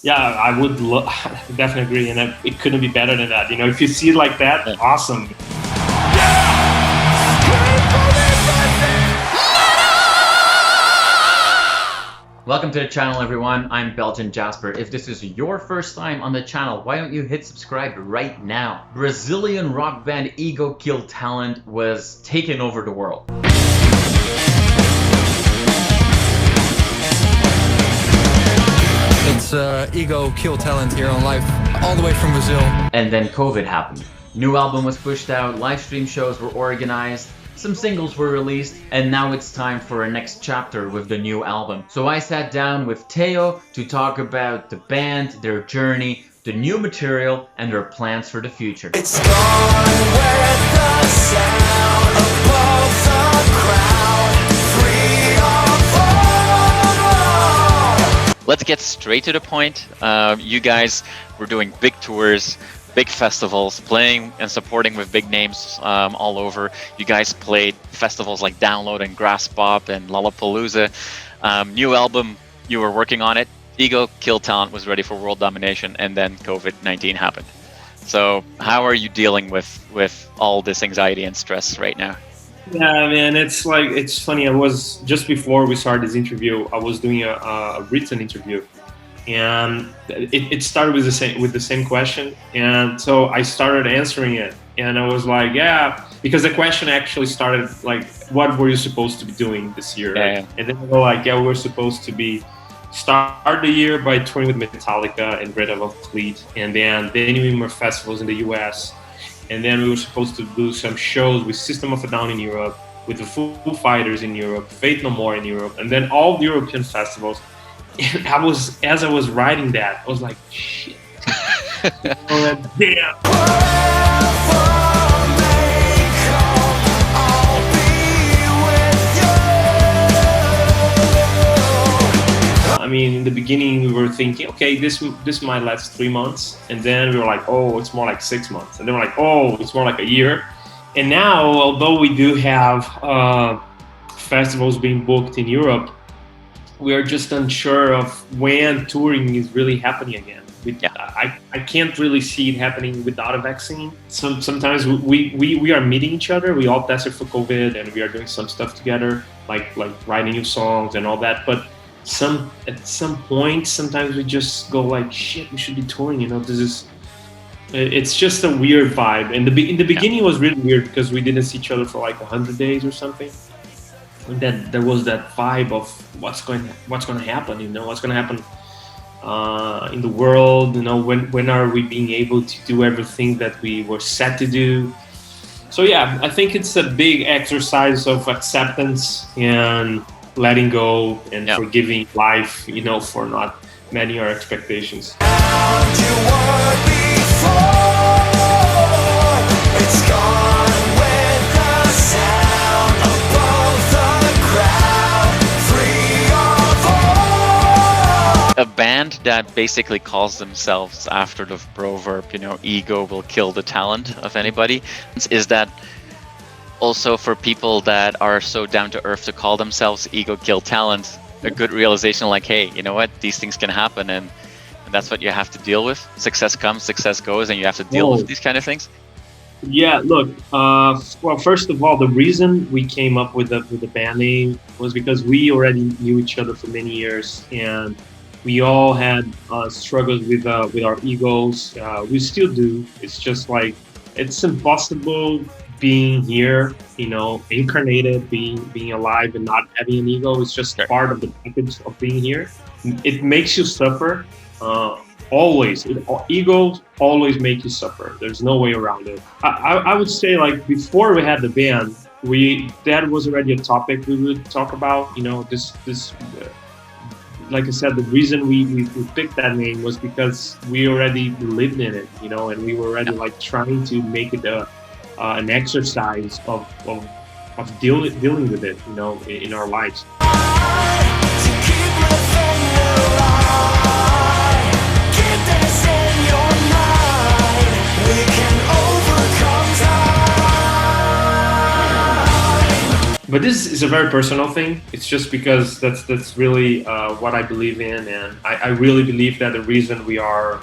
Yeah, I would definitely agree, and it couldn't be better than that. You know, if you see it like that, awesome. Welcome to the channel, everyone. I'm Belgian Jasper. If this is your first time on the channel, why don't you hit subscribe right now? Brazilian rock band EGO KILLTALENT was taking over the world. It's EGO KILLTALENT here on live, all the way from Brazil. And then COVID happened. New album was pushed out, live stream shows were organized, some singles were released, and now it's time for a next chapter with the new album. So I sat down with Theo to talk about the band, their journey, the new material, and their plans for the future. It's gone with the sound above the crowd, free or fall. Let's get straight to the point. You guys were doing big tours, big festivals, playing and supporting with big names all over. You guys played festivals like Download and Grass Pop and Lollapalooza. New album, you were working on it. EGO KILLTALENT was ready for world domination, and then COVID-19 happened. So how are you dealing with all this anxiety and stress right now? Yeah, man, it's funny. I was, just before we started this interview, I was doing a written interview, and it started with the same question, and so I started answering it, and I was like, yeah, because the question actually started like, what were you supposed to be doing this year? Yeah, right? yeah. And then we were like, yeah, we were supposed to be start the year by touring with Metallica and Red Velvet Fleet, and then doing more festivals in the US, and then we were supposed to do some shows with System of a Down in Europe, with the Foo Fighters in Europe, Faith No More in Europe, and then all the European festivals. And as I was writing that, I was like, shit. Damn. I mean, in the beginning, we were thinking, okay, this might last 3 months. And then we were like, oh, it's more like 6 months. And then we're like, oh, it's more like a year. And now, although we do have festivals being booked in Europe, we are just unsure of when touring is really happening again. I can't really see it happening without a vaccine. Sometimes we are meeting each other. We all tested for COVID, and we are doing some stuff together, like writing new songs and all that. But at some point, sometimes we just go like, shit, we should be touring. You know, it's just a weird vibe. And in the beginning, it was really weird because we didn't see each other for like 100 days or something. And then there was that vibe of what's going to happen, you know, what's going to happen in the world, you know, when are we being able to do everything that we were set to do. So yeah, I think it's a big exercise of acceptance and letting go and forgiving life, you know, for not meeting our expectations. It's gone with the sound above the crowd, free or fall. A band that basically calls themselves after the proverb, you know, ego will kill the talent of anybody. Is that also for people that are so down to earth to call themselves EGO KILLTALENT a good realization, like, hey, you know what, these things can happen, and that's what you have to deal with. Success comes, success goes, and you have to deal with these kind of things. Yeah, look, well, first of all, the reason we came up with the band name was because we already knew each other for many years, and we all had struggles with our egos. We still do. It's just like, it's impossible being here, you know, incarnated, being alive and not having an ego. It's just part of the package of being here. It makes you suffer. Always. Egos always make you suffer. There's no way around it. I would say, like, before we had the band, that was already a topic we would talk about. You know, this like I said, the reason we picked that name was because we already lived in it, you know, and we were already like trying to make it an exercise of dealing with it, you know, in our lives. but this is a very personal thing. It's just because that's really what I believe in, and I really believe that the reason we are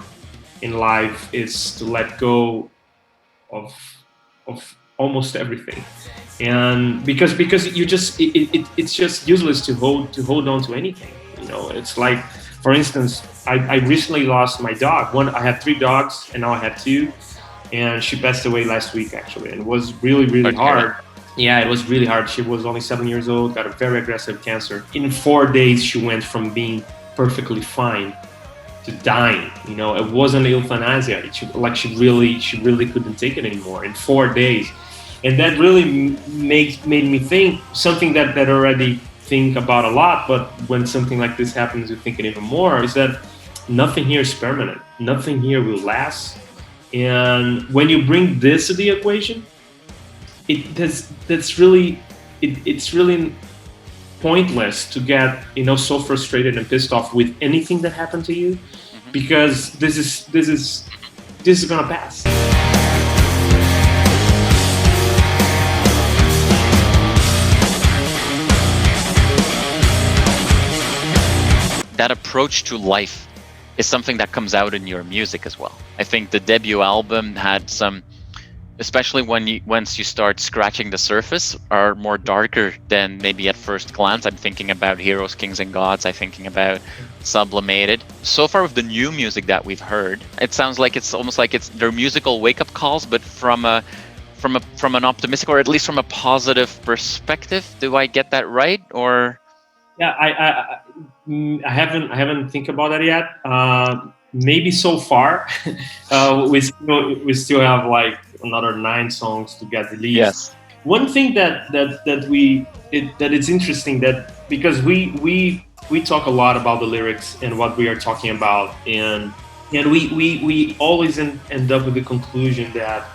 in life is to let go of almost everything, and because you just it's just useless to hold on to anything. You know, it's like, for instance, I recently lost my dog. I had 3 dogs, and now I have 2, and she passed away last week actually, and it was really hard. Yeah, it was really hard. She was only 7 years old, got a very aggressive cancer. In 4 days, she went from being perfectly fine to dying. You know, it wasn't euthanasia. She really couldn't take it anymore in 4 days, and that really made me think something that already think about a lot. But when something like this happens, you think it even more. Is that nothing here is permanent. Nothing here will last. And when you bring this to the equation, it's really pointless to get, you know, so frustrated and pissed off with anything that happened to you, because this is gonna pass. That approach to life is something that comes out in your music as well. I think the debut album had some, especially once you start scratching the surface, are more darker than maybe at first glance. I'm thinking about Heroes, Kings and Gods. I'm thinking about Sublimated. So far with the new music that we've heard, it sounds like it's almost like they're musical wake-up calls, but from an optimistic, or at least from a positive perspective. Do I get that right? Or Yeah, I haven't think about that yet. Maybe so far, we still have like another 9 songs to get released. Yes. One thing that it's interesting, that because we talk a lot about the lyrics and what we are talking about, and we always end up with the conclusion that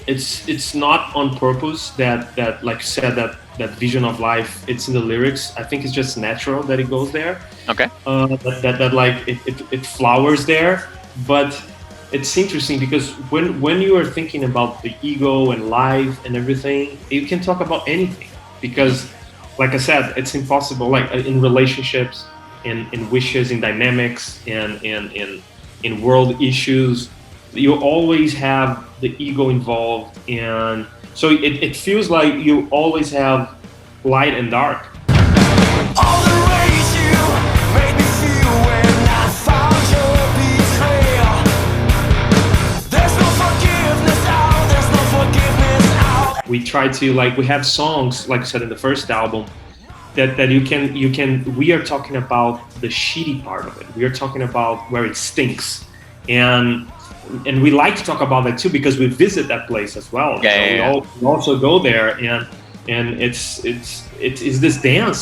it's not on purpose that like you said, that vision of life, it's in the lyrics. I think it's just natural that it goes there. Okay. That like it flowers there. But it's interesting because when you are thinking about the ego and life and everything, you can talk about anything, because like I said, it's impossible, like in relationships, in wishes, in dynamics, and in world issues, you always have the ego involved, and so it feels like you always have light and dark. All the ways you made me feel when I found your betrayal. There's no forgiveness out, there's no forgiveness out. We try to, like, we have songs, like I said in the first album, that you can we are talking about the shitty part of it. We are talking about where it stinks, and we like to talk about that too, because we visit that place as well. We also go there, and it's this dance.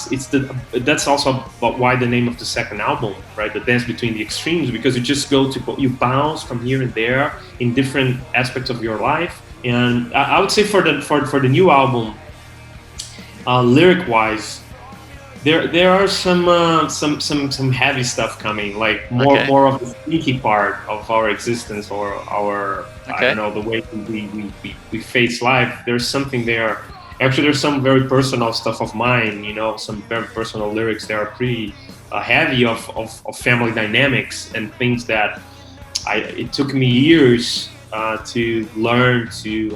That's also about why the name of the second album, right? The dance between the extremes, because you bounce from here and there in different aspects of your life. And I would say for the new album, lyric wise, there are some heavy stuff coming, like more of the sneaky part of our existence, or our I don't know, the way we face life. There's something there. Actually, there's some very personal stuff of mine, you know, some very personal lyrics that are pretty heavy of family dynamics and things that it took me years to learn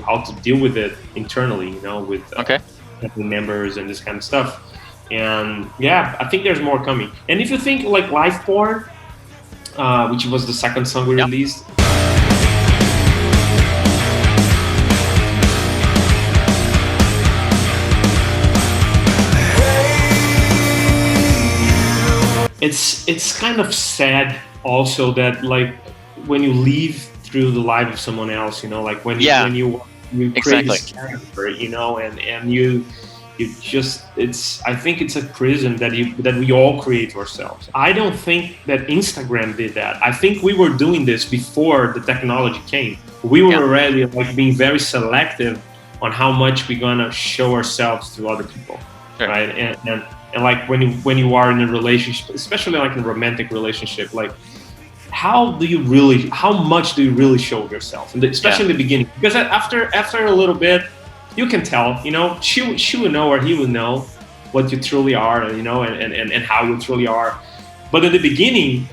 how to deal with it internally, you know, with family members and this kind of stuff. And yeah, I think there's more coming. And if you think like Life Porn, which was the second song we released, it's kind of sad also that, like, when you live through the life of someone else, you know, like when you create this character, you know, and you just, I think it's a prison that we all create ourselves. I don't think that Instagram did that. I think we were doing this before the technology came. We were already like being very selective on how much we're gonna show ourselves to other people, right? And like when you are in a relationship, especially like in a romantic relationship, like how much do you really show yourself? And especially in the beginning, because after a little bit, you can tell, you know, she would know or he would know what you truly are, you know, and how you truly are. But at the beginning,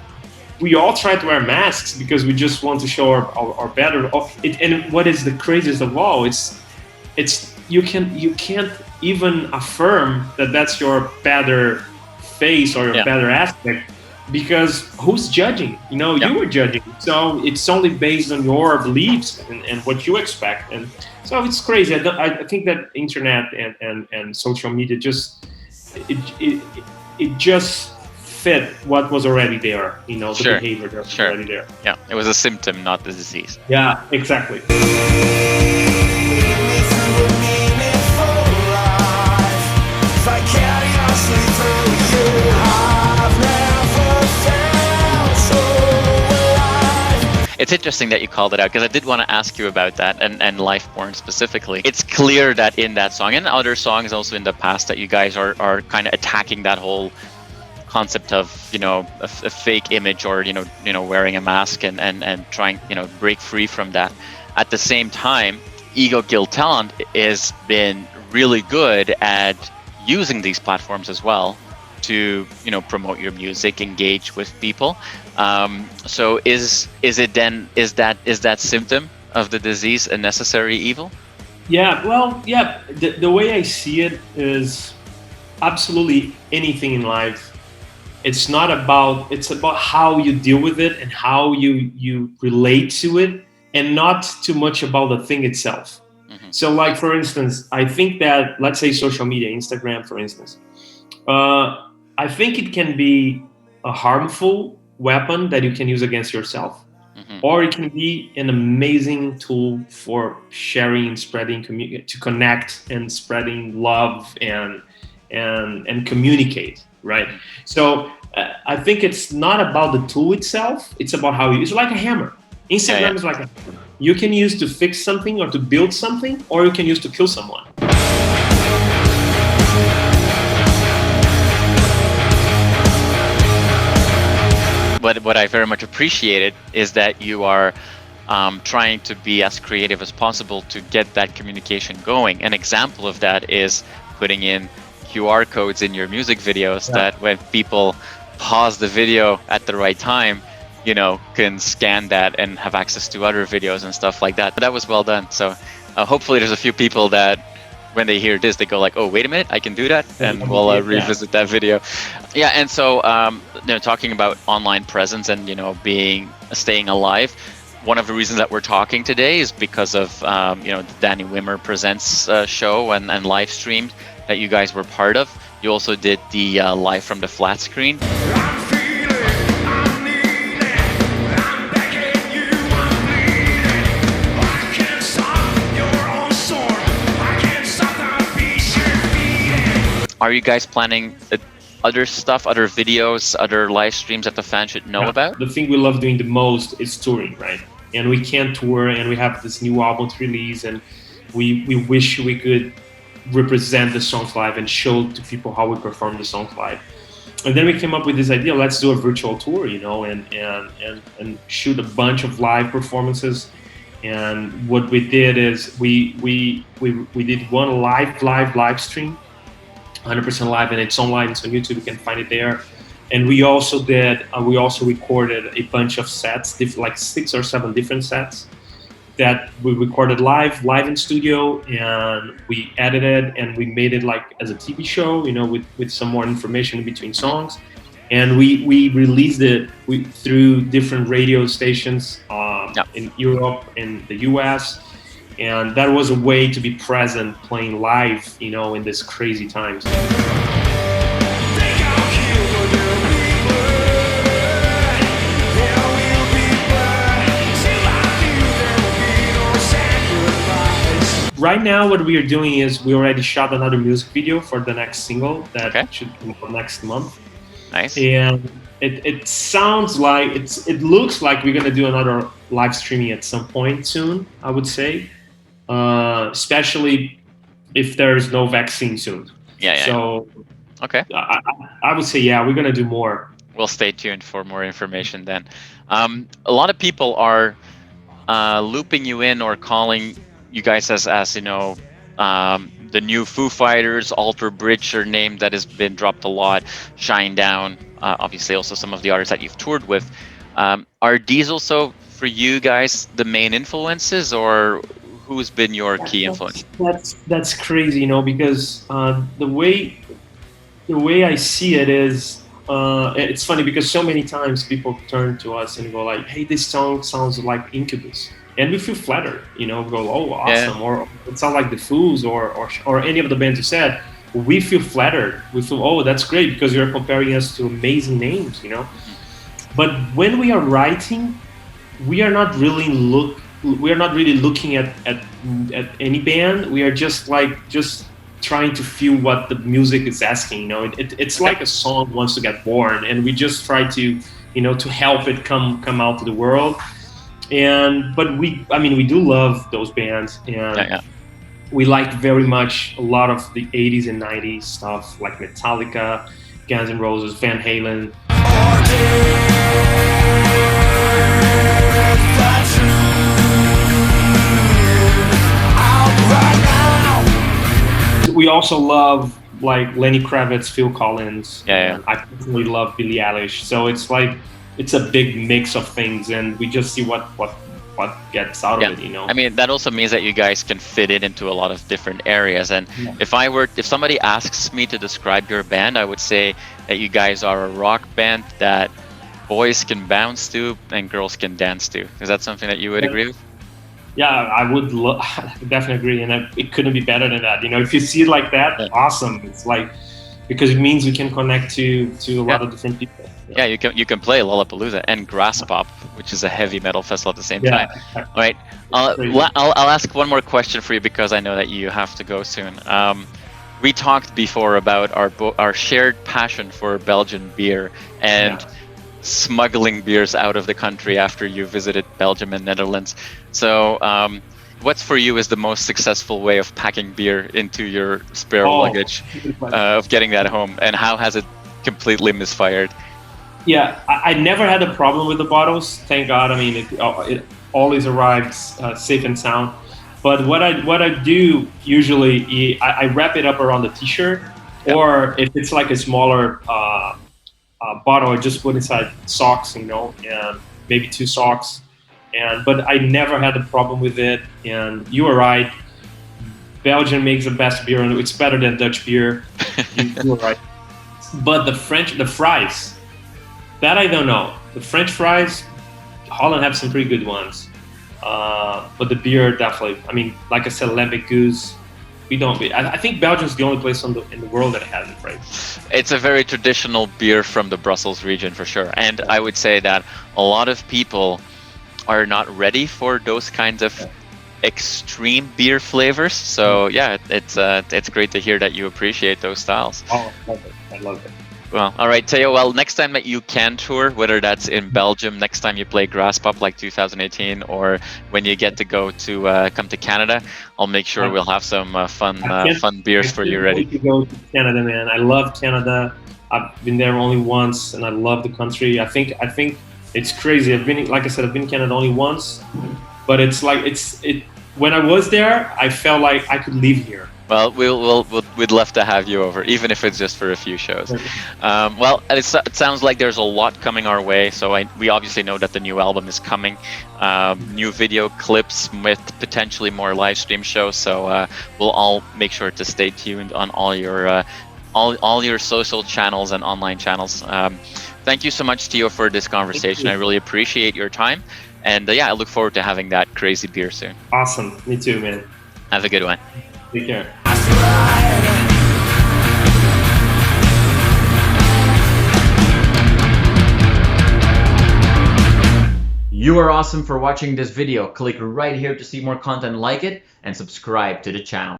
we all try to wear masks because we just want to show our better. And what is the craziest of all? It's you can't even affirm that that's your better face or your better aspect, because who's judging? You know, you were judging. So it's only based on your beliefs and what you expect. And so it's crazy. I think that internet and social media just it just fit what was already there. You know, the behavior that was already there. Yeah, it was a symptom, not the disease. Yeah, exactly. It's interesting that you called it out, because I did want to ask you about that and Lifeborn specifically. It's clear that in that song and other songs also in the past that you guys are kind of attacking that whole concept of, you know, a fake image, or, you know, wearing a mask and trying, you know, break free from that. At the same time, EGO KILLTALENT has been really good at using these platforms as well to, you know, promote your music, engage with people. So is that symptom of the disease a necessary evil? Yeah, well, yeah. The way I see it is absolutely anything in life. It's about how you deal with it and how you relate to it, and not too much about the thing itself. Mm-hmm. So, like, for instance, I think that, let's say social media, Instagram, for instance, I think it can be a harmful weapon that you can use against yourself, or it can be an amazing tool for sharing and spreading, to connect and spreading love and communicate, right? So I think it's not about the tool itself, it's about how it's like a hammer. Instagram is like a hammer. You can use to fix something or to build something, or you can use to kill someone. What I very much appreciated is that you are trying to be as creative as possible to get that communication going. An example of that is putting in QR codes in your music videos that when people pause the video at the right time, you know, can scan that and have access to other videos and stuff like that. But that was well done. So hopefully there's a few people that when they hear this, they go like, oh, wait a minute, I can do that. And we'll revisit that video. Yeah. And so, you know, talking about online presence and, you know, staying alive. One of the reasons that we're talking today is because of, you know, the Danny Wimmer Presents show and live stream that you guys were part of. You also did the live from the flat screen. Are you guys planning other stuff, other videos, other live streams that the fans should know about? The thing we love doing the most is touring, right? And we can't tour, and we have this new album to release, and we wish we could represent the songs live and show to people how we perform the songs live. And then we came up with this idea: let's do a virtual tour, you know, and shoot a bunch of live performances. And what we did is we did one live stream, 100% live, and it's online. It's on YouTube. You can find it there. And we also recorded a bunch of sets, like 6 or 7 different sets that we recorded live in studio, and we edited and we made it like as a TV show, you know, with some more information in between songs. And we released it through different radio stations in Europe, in the US. And that was a way to be present, playing live, you know, in this crazy times. Right now, what we are doing is we already shot another music video for the next single that should come out next month. Nice. And it sounds like it looks like we're gonna do another live streaming at some point soon, I would say. Especially if there's no vaccine soon. So, okay. I would say, we're gonna do more. We'll stay tuned for more information then. A lot of people are looping you in or calling you guys as you know, The new Foo Fighters, Alter Bridge, are name that has been dropped a lot. Shine Down, obviously also some of the artists that you've toured with. Are these also for you guys the main influences, or who's been your key influence? That's crazy, you know, because the way I see it is, it's funny because so many times people turn to us and go like, "Hey, this song sounds like Incubus," and we feel flattered, you know, go, "Oh, awesome," or it sounds like the Fools or any of the bands you said. We feel flattered. We feel, "Oh, that's great," because you're comparing us to amazing names, you know. But when we are writing, we are not really looking at any band. We are just trying to feel what the music is asking. You know, it's like a song wants to get born, and we just try to, you know, to help it come out to the world. But we do love those bands, and we like very much a lot of the 80s and 90s stuff like Metallica, Guns N' Roses, Van Halen. We also love like Lenny Kravitz, Phil Collins. I personally love Billie Eilish. So it's a big mix of things, and we just see what gets out of it, you know. I mean, that also means that you guys can fit it into a lot of different areas. And if somebody asks me to describe your band, I would say that you guys are a rock band that boys can bounce to and girls can dance to. Is that something that you would agree with? Yeah, I would definitely agree, and it couldn't be better than that. You know, if you see it like that, awesome. It's like, because it means we can connect to a lot of different people. Yeah, you can play Lollapalooza and Graspop, which is a heavy metal festival at the same time. All right, I'll ask one more question for you because I know that you have to go soon. We talked before about our shared passion for Belgian beer and smuggling beers out of the country after you visited Belgium and Netherlands. So what's for you is the most successful way of packing beer into your spare luggage, of getting that home, and how has it completely misfired? Yeah, I never had a problem with the bottles, thank God. I mean, it always arrives safe and sound. But what I do usually, I wrap it up around the t-shirt, or if it's like a smaller bottle, I just put inside socks, you know, and maybe 2 socks. But I never had a problem with it. And you are right, Belgium makes the best beer, and it's better than Dutch beer. You are right. But the fries, that I don't know. The French fries, Holland have some pretty good ones. But the beer, definitely. I mean, like I said, Lambic Goose. I think Belgium's the only place in the world that has it, right? It's a very traditional beer from the Brussels region for sure. And I would say that a lot of people are not ready for those kinds of extreme beer flavors. So yeah, it's great to hear that you appreciate those styles. Oh, I love it. Well, all right, Theo. Well, next time that you can tour, whether that's in Belgium, next time you play Graspop like 2018, or when you get to come to Canada, I'll make sure we'll have some fun beers for you ready. To go to Canada, man. I love Canada. I've been there only once, and I love the country. I think it's crazy. Like I said, I've been in Canada only once, but it's like when I was there, I felt like I could live here. Well, we'd love to have you over, even if it's just for a few shows. Well, it sounds like there's a lot coming our way. So we obviously know that the new album is coming, new video clips with potentially more live stream shows. So we'll all make sure to stay tuned on all your social channels and online channels. Thank you so much, Theo, for this conversation. I really appreciate your time, and I look forward to having that crazy beer soon. Awesome, me too, man. Have a good one. Take care. You are awesome for watching this video. Click right here to see more content like it and subscribe to the channel.